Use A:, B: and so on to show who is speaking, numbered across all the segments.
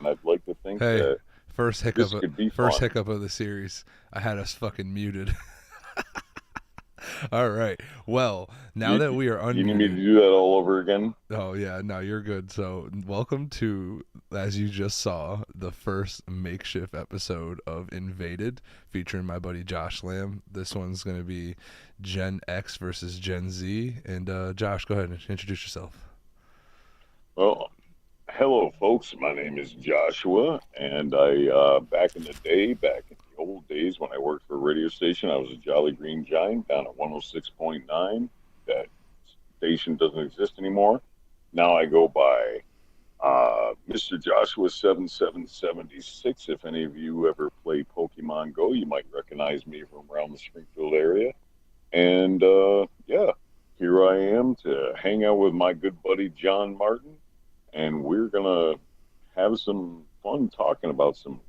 A: I'd like to think
B: Hey,
A: that
B: first
A: this
B: hiccup,
A: could be
B: first
A: fun.
B: hiccup of the series. I had us fucking muted. All right. Well, now
A: You,
B: that we are
A: you need me to
B: unmuted.
A: do that all over again?
B: Oh yeah, no, you're good. So, welcome to, as you just saw, the first makeshift episode of Invaded, featuring my buddy Josh Lamb. This one's gonna be Gen X versus Gen Z. And Josh, go ahead and introduce yourself.
A: Well, hello, folks. My name is Joshua, and back in the day, back in the old days when I worked for a radio station, I was a Jolly Green Giant down at 106.9. That station doesn't exist anymore. Now I go by Mr. Joshua 7776. If any of you ever play Pokemon Go, you might recognize me from around the Springfield area. And yeah, here I am to hang out with my good buddy John Martin, and we're gonna have some fun talking about some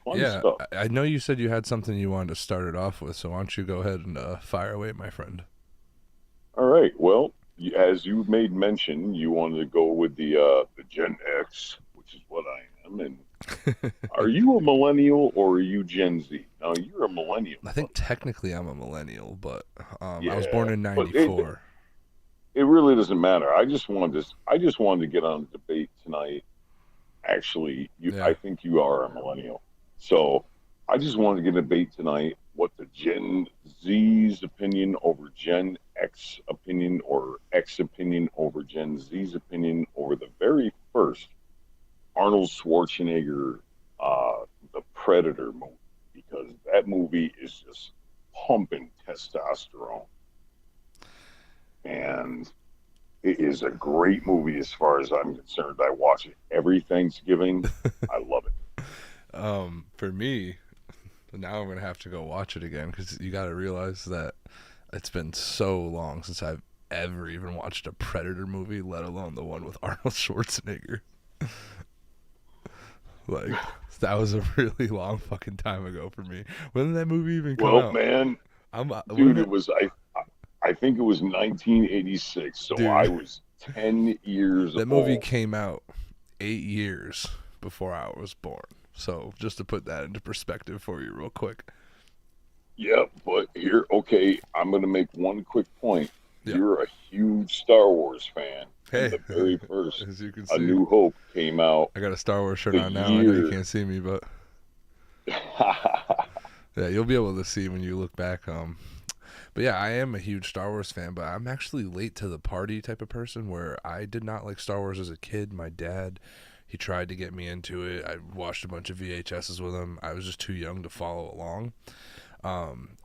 A: fun
B: Yeah,
A: stuff.
B: I know you said you had something you wanted to start it off with, so why don't you go ahead and fire away, my friend?
A: All right. Well, as you made mention, you wanted to go with the Gen X, which is what I am. And are you a millennial or are you Gen Z? Now you're a millennial,
B: I think
A: buddy.
B: technically I'm a millennial, but I was born
A: Yeah,
B: in
A: but it
B: '94.
A: it really doesn't matter. I just wanted to get on a debate tonight. Actually, I
B: Yeah,
A: think you are a millennial. So I just wanted to get a debate tonight what the Gen Z's opinion over Gen X opinion or X opinion over Gen Z's opinion over the very first Arnold Schwarzenegger, the Predator movie, because that movie is just pumping testosterone. And it is a great movie as far as I'm concerned. I watch it every Thanksgiving. I love it.
B: for me, now I'm gonna have to go watch it again because you got to realize that it's been so long since I've ever even watched a Predator movie, let alone the one with Arnold Schwarzenegger. Like that was a really long fucking time ago for me. When did that movie even come
A: Well,
B: out?
A: man,
B: When
A: dude,
B: did
A: I think it was 1986, so I
B: dude?
A: was 10 years
B: That movie
A: old.
B: came out 8 years before I was born. So just to put that into perspective for you, real quick.
A: Yep, but here, okay, I'm going to make one quick point.
B: Yeah.
A: You're a huge Star Wars fan, and
B: Hey,
A: the very first
B: as you can
A: A
B: see,
A: New Hope came out
B: I got a Star Wars shirt
A: the
B: on now. I know you
A: year.
B: can't see me, but yeah, you'll be able to see when you look back. But yeah, I am a huge Star Wars fan, but I'm actually late to the party type of person where I did not like Star Wars as a kid. My dad, he tried to get me into it. I watched a bunch of VHSs with him. I was just too young to follow along.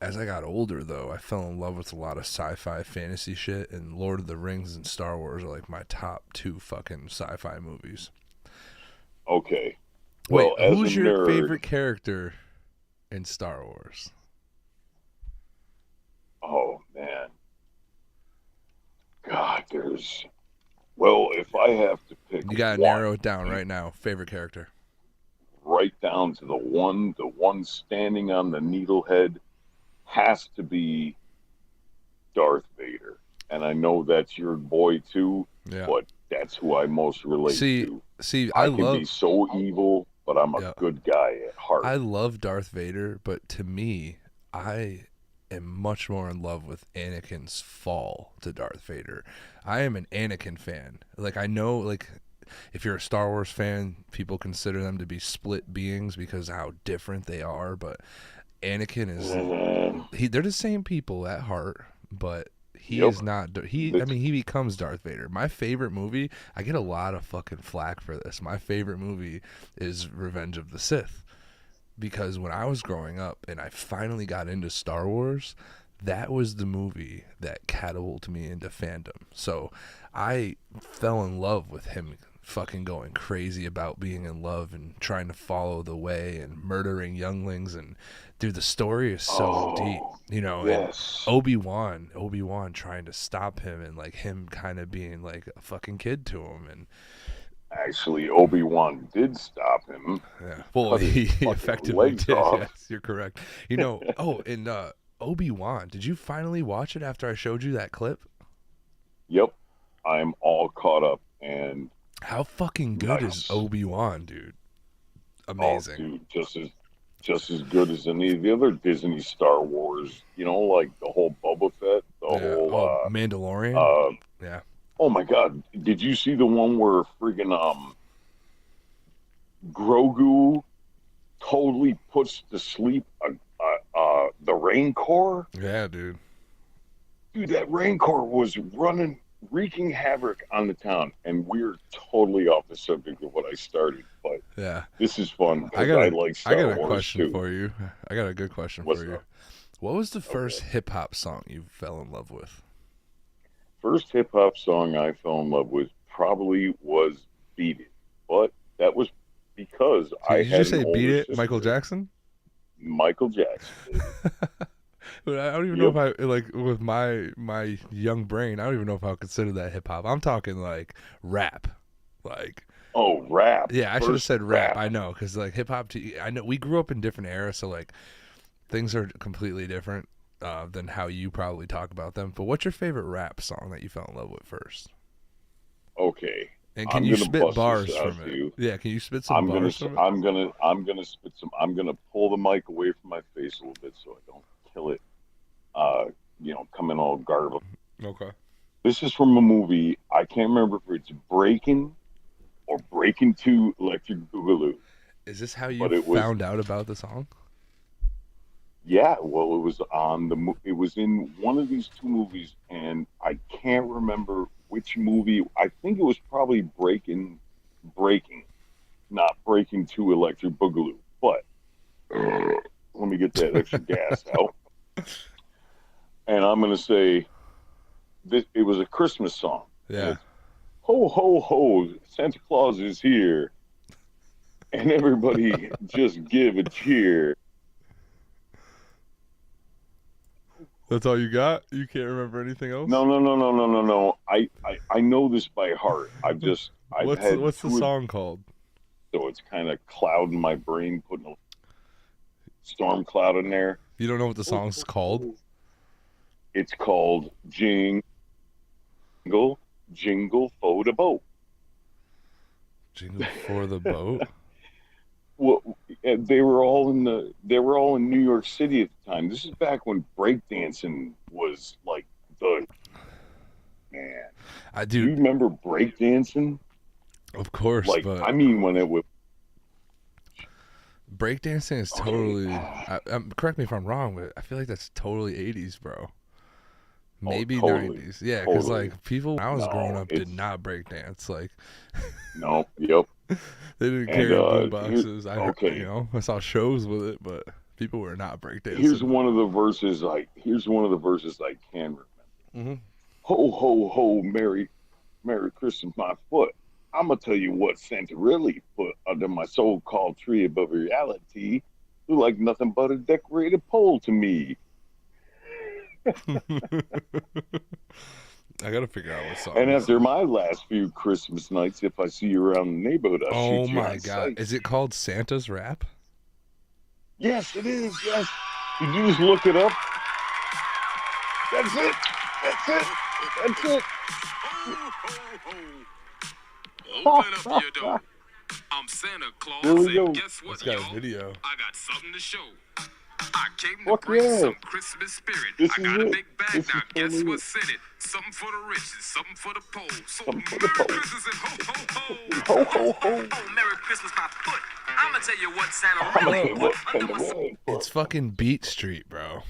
B: As I got older, though, I fell in love with a lot of sci-fi fantasy shit, and Lord of the Rings and Star Wars are like my top two fucking sci-fi movies.
A: Okay,
B: Wait,
A: well, as a
B: who's your
A: nerd,
B: favorite character in Star Wars?
A: oh man, God, well, if I have to pick
B: You gotta
A: one,
B: narrow it down
A: and
B: right now. Favorite character.
A: right down to the one standing on the needlehead has to be Darth Vader. And I know that's your boy too,
B: Yeah.
A: but that's who I most relate
B: See,
A: to.
B: I
A: I can be
B: love.
A: so evil, but I'm a
B: Yeah,
A: good guy at heart.
B: I love Darth Vader, but to me, I am much more in love with Anakin's fall to Darth Vader. I am an Anakin fan. Like I know, like if you're a Star Wars fan, people consider them to be split beings because of how different they are. But Anakin is
A: Man,
B: they're the same people at heart, but he
A: yep.
B: is not I
A: That's,
B: mean he becomes Darth Vader. My favorite movie, I get a lot of fucking flack for this. My favorite movie is Revenge of the Sith because when I was growing up and I finally got into Star Wars, that was the movie that catapulted me into fandom. So I fell in love with him fucking going crazy about being in love and trying to follow the way and murdering younglings, and dude, the story is so deep,
A: oh,
B: and
A: yes.
B: Obi-Wan trying to stop him and like him kind of being like a fucking kid to him. And
A: Actually, Obi-Wan did stop him.
B: yeah,
A: He
B: well,
A: cut his
B: he
A: fucking
B: effectively
A: legs
B: did.
A: off.
B: Yes, you're correct. Oh, and Obi-Wan, did you finally watch it after I showed you that clip?
A: Yep, I'm all caught up. And
B: How fucking good is
A: Nice.
B: Obi-Wan, dude?
A: Oh,
B: Amazing.
A: dude, just as good as any of the other Disney Star Wars. Like the whole Boba Fett, the
B: Yeah.
A: whole
B: Oh, Mandalorian. Yeah.
A: oh my God, did you see the one where friggin' Grogu totally puts to sleep the Rancor?
B: Yeah, dude.
A: Dude, that Rancor was running, wreaking havoc on the town, and we're totally off the subject of what I started. But
B: Yeah.
A: this is fun
B: I
A: because
B: got
A: I
B: a
A: like
B: I
A: Star
B: got a
A: Wars
B: question
A: too.
B: for you. I got a good question for
A: What's
B: you.
A: up?
B: What was the
A: Okay.
B: first hip hop song you fell in love with?
A: First hip hop song I fell in love with probably was Beat It, but that was because
B: Did
A: I
B: you
A: had
B: just
A: an
B: say "Beat
A: older
B: It," Michael
A: sister,
B: Jackson?
A: Michael Jackson, baby.
B: But I don't even know
A: Yep.
B: if I like with my young brain. I don't even know if I would consider that hip hop. I'm talking like rap, like
A: Oh, rap.
B: yeah. I should have
A: First
B: said rap.
A: rap.
B: I know because like hip hop. I know we grew up in different eras, so like things are completely different than how you probably talk about them. But what's your favorite rap song that you fell in love with first?
A: Okay.
B: And can
A: I'm
B: you
A: gonna
B: spit
A: bust this
B: bars
A: out
B: from
A: to
B: it?
A: you.
B: Yeah, can you spit some bars from it?
A: I'm gonna spit some. I'm gonna pull the mic away from my face a little bit so I don't kill it. Uh, coming all garbled.
B: Okay.
A: This is from a movie. I can't remember if it's Breaking or Breaking Two Electric Boogaloo,
B: Is this how you
A: but it was
B: found out about the song?
A: yeah. Well, it was on it was in one of these two movies, and I can't remember which movie. I think it was probably Breaking, not Breaking Two Electric Boogaloo, but. Let me get that extra gas out. And I'm going to say it was a Christmas song. And
B: Yeah.
A: it's ho, ho, ho, Santa Claus is here. And everybody just give a cheer.
B: That's all you got? You can't remember anything else?
A: No, no, no, no, no, no, no. I know this by heart. I've had
B: What's the
A: two,
B: song called?
A: so it's kind of clouding my brain, putting a storm cloud in there.
B: You don't know what the song's called?
A: It's called Jingle, Jingle for the Boat.
B: Jingle for the Boat?
A: Well, they were all in New York City at the time. This is back when breakdancing was like the man. Do you
B: Dude,
A: remember breakdancing?
B: of course,
A: Like,
B: but
A: I mean, when it was
B: breakdancing is
A: okay.
B: totally. Correct me if I'm wrong, but I feel like that's totally 80s, bro.
A: Oh,
B: Maybe
A: totally,
B: 90s. Yeah, because
A: totally.
B: like people when I was growing
A: No,
B: up did
A: it's
B: not breakdance. Like
A: no. Yep.
B: they didn't
A: And
B: carry boom
A: here,
B: boxes. I heard,
A: okay.
B: I saw shows with it, but people were not
A: Here's
B: breakdancing.
A: one of the verses. Here's one of the verses I can remember.
B: Mm-hmm.
A: Ho ho ho, Merry Christmas, my foot. I'm gonna tell you what Santa really put under my so-called tree above reality. Look like nothing but a decorated pole to me.
B: I gotta figure out what song
A: And
B: this
A: after
B: is.
A: my last few Christmas nights, if I see you around the neighborhood, I'll
B: Oh
A: shoot you
B: my
A: on
B: god.
A: sight.
B: Is it called Santa's Rap?
A: Yes, it is. Yes. Did you just look it up? That's it. That's it. That's it.
C: Open up your door. I'm Santa
A: There
C: Claus,
A: we
C: and
A: go.
C: guess what,
B: It's got a
C: y'all?
B: video.
C: I got something to show. I came to
A: Fuck
C: bring
A: yeah.
C: some Christmas spirit.
A: This
C: I
A: is
C: got a
A: it.
C: big bag
A: This is
C: now. Guess
A: totally it.
C: what's in it? Something for the rich and something for the poor. So
A: Something for the
C: Merry
A: pole.
C: Christmas and ho ho ho.
A: Ho ho ho.
C: Oh, Merry Christmas, my foot. I'ma tell you what Santa
A: I'm gonna
C: really
A: tell you
B: Whoa.
C: put
A: what
C: under
A: Santa
C: my.
A: really
B: It's
A: put.
B: fucking Beat Street, bro.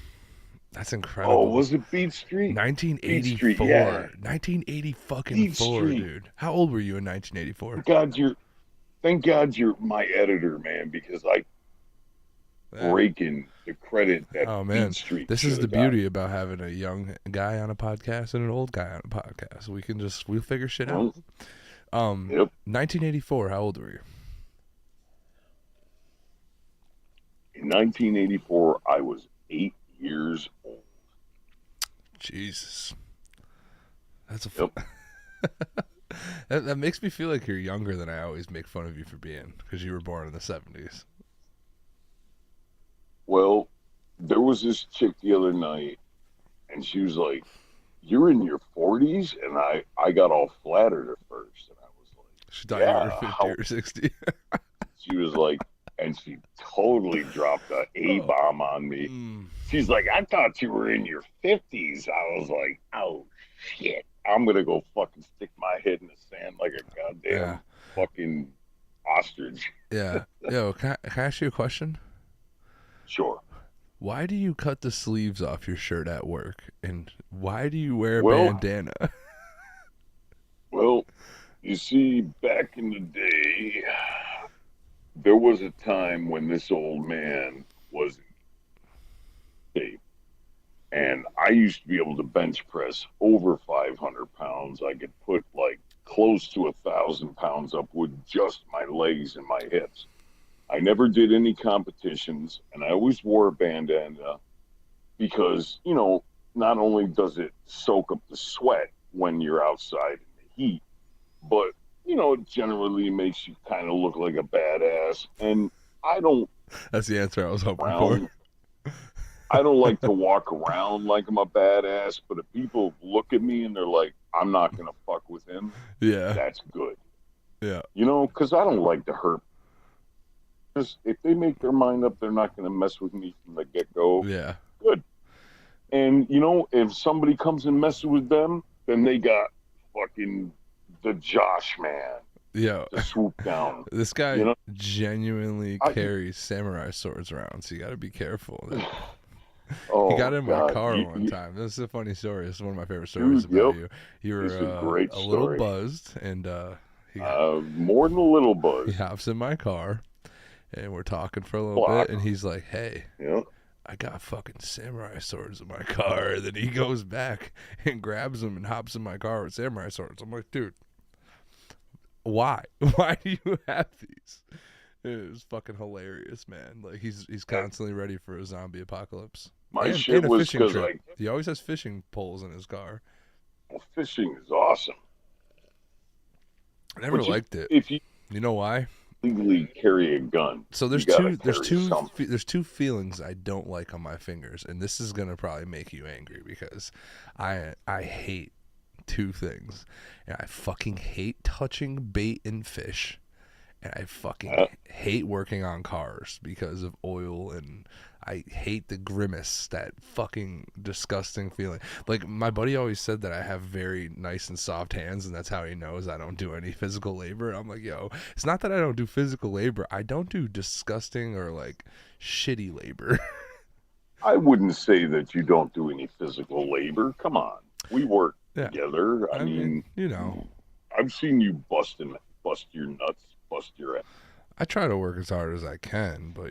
B: That's
A: Oh,
B: incredible.
A: was it Beat Street? Beat Street, yeah.
B: 1984. 1980 fucking
A: Beat
B: 4,
A: Street.
B: dude. How old were you in 1984?
A: Thank God you're my editor, man, because I
B: Yeah.
A: breaking the credit that
B: Oh
A: Beat
B: man,
A: Street
B: this is
A: should
B: the
A: have got.
B: beauty about having a young guy on a podcast and an old guy on a podcast. We'll figure shit out.
A: Well, yep.
B: 1984. How old were you?
A: In 1984, I was 8 years old.
B: Jesus, that's a.
A: Yep.
B: That makes me feel like you're younger than I always make fun of you for being, because you were born in the 70s.
A: Well, there was this chick the other night, and she was like, "You're in your 40s," and I got all flattered at first, and I was like,
B: She thought you were
A: Yeah,
B: 50 or 60.
A: she was like, and she totally dropped a
B: Oh.
A: bomb on me.
B: Mm.
A: She's like, I thought you were in your 50s. I was like, oh shit, I'm gonna go fucking stick my head in the sand like a goddamn
B: Yeah.
A: fucking ostrich.
B: Yeah. Yo, can I ask you a question?
A: Sure.
B: Why do you cut the sleeves off your shirt at work? And why do you wear a
A: Well,
B: bandana?
A: well, you see, back in the day, there was a time when this old man was in shape, and I used to be able to bench press over 500 pounds. I could put like close to 1,000 pounds up with just my legs and my hips. I never did any competitions, and I always wore a bandana because, not only does it soak up the sweat when you're outside in the heat, but, it generally makes you kind of look like a badass. And I don't
B: That's the answer I was hoping
A: around,
B: for.
A: I don't like to walk around like I'm a badass, but if people look at me and they're like, I'm not going to fuck with him,
B: Yeah.
A: that's good.
B: Yeah.
A: Because I don't like to hurt. Because if they make their mind up, they're not going to mess with me from the get-go.
B: Yeah.
A: Good. And, if somebody comes and messes with them, then they got fucking the Josh man
B: Yo,
A: to swoop down.
B: this guy
A: You know?
B: genuinely carries samurai swords around, so you got to be careful.
A: Oh,
B: he got in my
A: God.
B: car one time. This is a funny story. This is one of my favorite stories about you. You were
A: It's a great
B: a little
A: story.
B: buzzed, and
A: more than a little buzz.
B: he hops in my car, and we're talking for a little bit, and he's like, hey,
A: Yeah.
B: I got fucking samurai swords in my car. And then he goes back and grabs them and hops in my car with samurai swords. I'm like, dude, why? Why do you have these? It was fucking hilarious, man. Like he's constantly ready for a zombie apocalypse.
A: My
B: and
A: shit
B: a
A: was
B: fishing
A: because
B: trip. He always has fishing poles in his car.
A: fishing is awesome.
B: I never liked it.
A: If you
B: know why?
A: legally carry a gun,
B: so there's two feelings I don't like on my fingers, and this is gonna probably make you angry because I hate two things, and I fucking hate touching bait and fish, and I fucking hate working on cars because of oil, and I hate the grimace, that fucking disgusting feeling. Like my buddy always said that I have very nice and soft hands, and that's how he knows I don't do any physical labor. I'm like, yo, it's not that I don't do physical labor, I don't do disgusting or like shitty labor.
A: I wouldn't say that you don't do any physical labor. Come on, we work together. I mean, I've seen you bust your nuts, bust your ass.
B: I try to work as hard as I can, but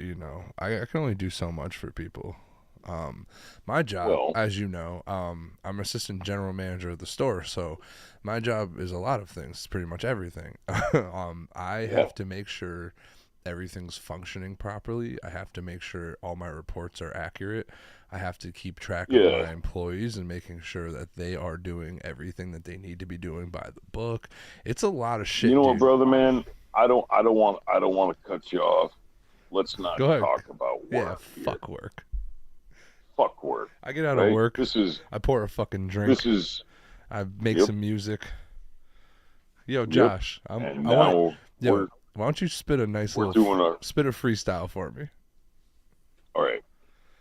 B: I can only do so much for people. My job, as you know, I'm assistant general manager of the store, so my job is a lot of things, pretty much everything. I have to make sure everything's functioning properly. I have to make sure all my reports are accurate. I have to keep track of my employees and making sure that they are doing everything that they need to be doing by the book. It's a lot of shit.
A: You know what, brother, man? I don't want to cut you off. Let's not talk about work.
B: Yeah, fuck work.
A: Fuck work.
B: I get out of work. I pour a fucking drink. I make some music. Yo, Josh, why don't you spit a nice spit a freestyle for me?
A: All right,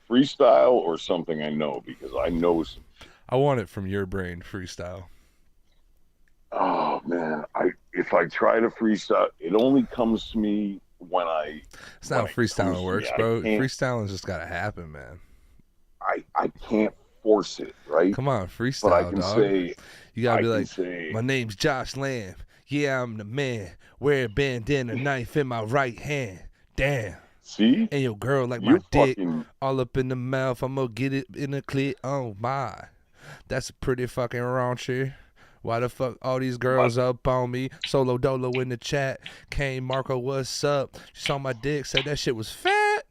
A: freestyle or something I know, because I know some.
B: I want it from your brain, freestyle.
A: Oh man, if I try to freestyle, it only comes to me when I.
B: It's not how freestyling works, bro. Freestyling's just gotta happen, man.
A: I can't force it, right?
B: Come on, freestyle,
A: but I can
B: dog.
A: Say,
B: you gotta be like, my name's Josh Lamb. Yeah, I'm the man. Wear a bandana, knife in my right hand. Damn.
A: See?
B: And your girl like my dick all up in the mouth. I'm gonna get it in the clit. Oh my, that's pretty fucking raunchy. Why the fuck all these girls up on me? Solo Dolo in the chat. Kane Marco, what's up? She saw my dick, said that shit was fat.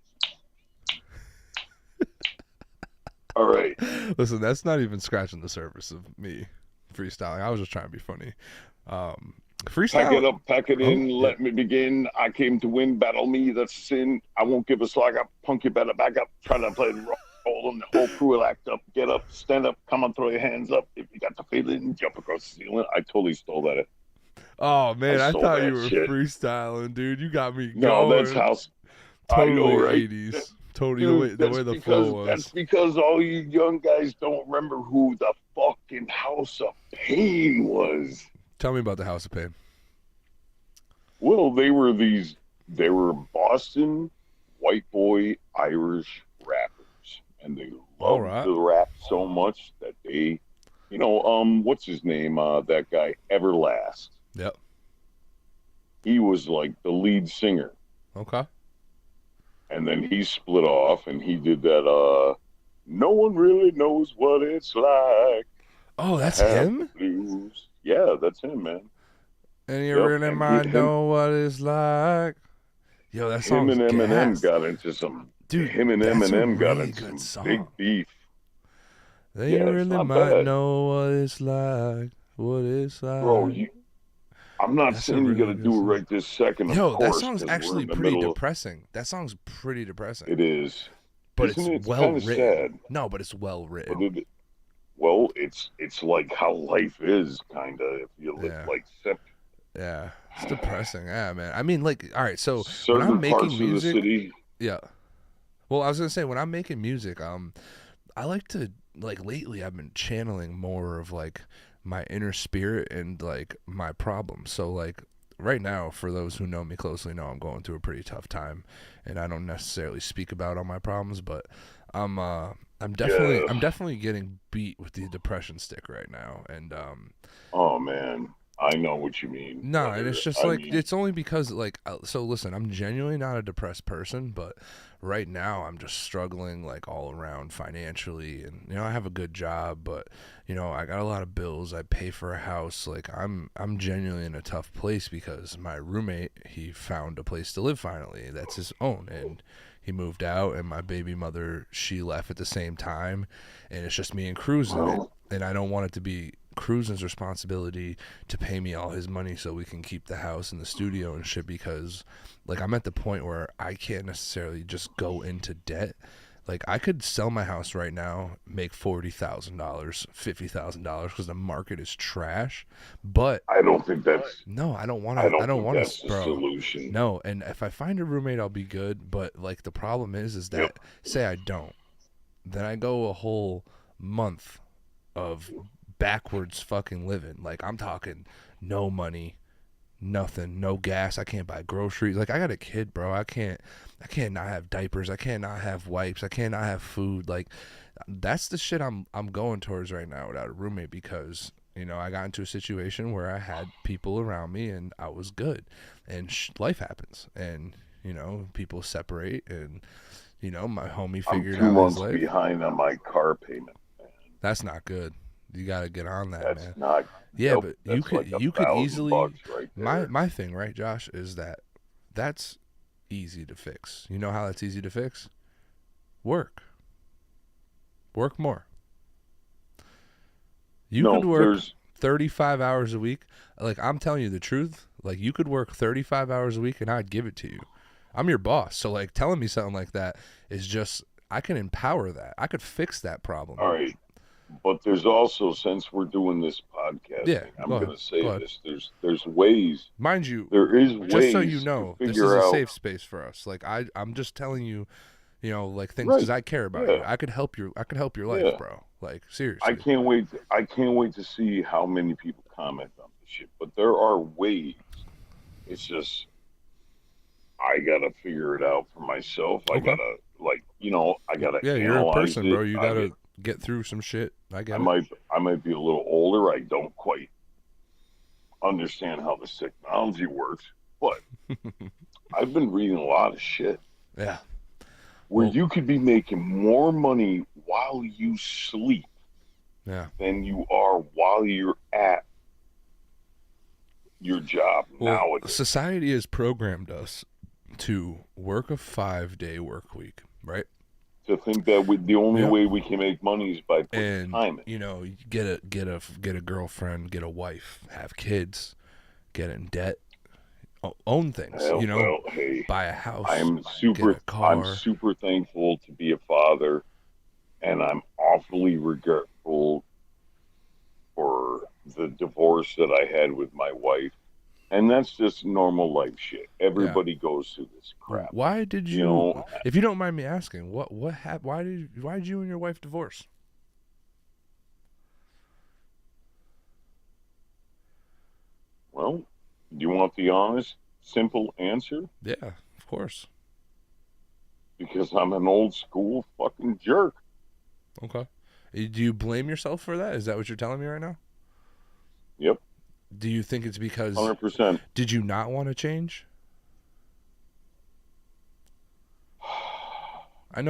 A: All right.
B: Listen, that's not even scratching the surface of me freestyling. I was just trying to be funny. Freestyle.
A: Pack it in, let me begin. I came to win, battle me, that's sin. I won't give a slag up, punk, you better back up. Try to play the roll and the whole crew will act up. Get up, stand up, come on, throw your hands up. If you got the feeling, jump across the ceiling. I totally stole that.
B: Oh
A: I
B: man, I
A: sold
B: thought you
A: that
B: were
A: shit.
B: freestyling, dude. You got me
A: No, that's
B: going.
A: house. I know,
B: Totally
A: right?
B: 80s. Totally
A: Dude,
B: the way the flow
A: that's
B: was.
A: because all you young guys don't remember who the fucking House of Pain was.
B: Tell me about the House of Pain.
A: Well, they were Boston white boy Irish rappers, and they
B: All
A: loved
B: right.
A: the rap so much that they, what's his name? That guy Everlast.
B: Yep.
A: He was like the lead singer,
B: Okay.
A: and then he split off and he did that. No one really knows what it's like
B: Oh,
A: to
B: that's
A: have the
B: him?
A: blues. Yeah, that's him, man.
B: And you
A: Yep,
B: really
A: and
B: might know what it's like. Yo, that
A: him
B: song's
A: and Eminem
B: gas.
A: got into some.
B: Dude,
A: Him and
B: that's a
A: Eminem got
B: really
A: into
B: good
A: some big
B: song.
A: beef.
B: Then you
A: Yeah, it's
B: really
A: not
B: might
A: bad,
B: know what it's like. What it's
A: bro.
B: like.
A: I'm not
B: That's a
A: saying you got
B: really
A: to
B: good
A: do it
B: song.
A: right this second, of
B: Yo, that
A: course,
B: song's
A: because we're
B: actually
A: in the
B: pretty
A: middle of
B: depressing. That song's pretty depressing.
A: it. Is,
B: But
A: isn't
B: it's
A: it? It's
B: well
A: kind of
B: written.
A: sad,
B: No, but it's well
A: but
B: written.
A: well, it's like how life is, kind of. If you live
B: Yeah.
A: like
B: Yeah. It's depressing. Yeah, man. I mean, like, all right, so when I'm
A: certain
B: making
A: parts of the
B: music,
A: city.
B: yeah. Well, I was gonna say when I'm making music, I like to like lately I've been channeling more of like my inner spirit and like my problems. So like right now, for those who know me closely know I'm going through a pretty tough time, and I don't necessarily speak about all my problems, but I'm uh
A: Yeah.
B: I'm definitely getting beat with the depression stick right now, and
A: Oh man, I know what you mean,
B: no, and it's
A: brother.
B: just
A: I
B: like
A: mean,
B: it's only because like so listen, I'm genuinely not a depressed person, but right now I'm just struggling like all around financially, and I have a good job, but I got a lot of bills. I pay for a house. Like I'm genuinely in a tough place because my roommate, he found a place to live finally. That's his own, and he moved out, and my baby mother, she left at the same time, and it's just me and Cruz in it,
A: well,
B: and I don't want it to be Cruz's responsibility to pay me all his money so we can keep the house and the studio and shit, because like I'm at the point where I can't necessarily just go into debt. Like I could sell my house right now, make $40,000, $50,000 because the market is trash. But
A: I don't think that's
B: no, I don't want
A: I
B: to. I
A: don't
B: don't
A: think
B: want
A: that's
B: to,
A: the
B: bro.
A: solution.
B: No, and if I find a roommate, I'll be good. But like the problem is
A: Yep.
B: that say I don't, then I go a whole month of backwards fucking living. Like I'm talking no money, nothing, no gas. I can't buy groceries. Like I got a kid, bro. I can't not have diapers. I can't not have wipes. I can't not have food. Like that's the shit I'm going towards right now without a roommate, because I got into a situation where I had people around me and I was good, and life happens, and people separate, and my homie
A: I'm
B: figured
A: two
B: out his
A: months
B: life.
A: behind on my car payment, man.
B: That's not good. You got to get on that,
A: That's
B: man.
A: not.
B: Yeah,
A: Yep.
B: but you
A: That's
B: could
A: like a
B: you could
A: thousand
B: easily
A: bucks right
B: my
A: there.
B: my thing, right, Josh, is that that's easy to fix. You know how that's easy to fix? Work. Work more. You could
A: No,
B: work
A: there's
B: 35 hours a week. Like I'm telling you the truth, like you could work 35 hours a week and I'd give it to you. I'm your boss. So like telling me something like that is just I can empower that. I could fix that problem.
A: all right, but there's also, since we're doing this podcast
B: Yeah,
A: thing,
B: go
A: I'm
B: ahead.
A: gonna
B: Go
A: say
B: ahead.
A: this. There's ways.
B: Mind you,
A: There is
B: just so you
A: ways to
B: know, this is
A: figure
B: a
A: out.
B: safe space for us. Like I'm just telling you, like things because
A: Right.
B: I care about you.
A: Yeah.
B: I could help your life,
A: Yeah.
B: bro. Like
A: I
B: seriously.
A: can't wait. I can't wait to see how many people comment on this shit. But there are ways. It's just I gotta figure it out for myself. I
B: Okay.
A: gotta I gotta
B: Yeah, you're a
A: analyze
B: person,
A: it.
B: bro. You gotta get through some shit. I
A: I
B: get it.
A: might I might be a little older. I don't quite understand how this technology works, but I've been reading a lot of shit
B: Yeah.
A: where
B: Well,
A: you could be making more money while you sleep
B: yeah.
A: than you are while you're at your job
B: Well,
A: nowadays.
B: society has programmed us to work a 5-day work week, right?
A: To think that the only
B: Yep.
A: way we can make money is by putting
B: And
A: time in.
B: you get a girlfriend, get a wife, have kids, get in debt, own things.
A: Well, hey,
B: Buy a house,
A: I'm
B: get
A: super
B: a
A: I'm
B: car.
A: super thankful to be a father, and I'm awfully regretful for the divorce that I had with my wife. And that's just normal life shit.
B: Yeah.
A: Everybody goes through this crap.
B: Why did
A: You
B: you?
A: know,
B: If you don't mind me asking, why did you and your wife divorce?
A: well, do you want the honest, simple answer?
B: Yeah, of course.
A: Because I'm an old school fucking jerk.
B: Okay. Do you blame yourself for that? Is that what you're telling me right now?
A: Yep,
B: Do you think it's because
A: 100%.
B: did you not want to change?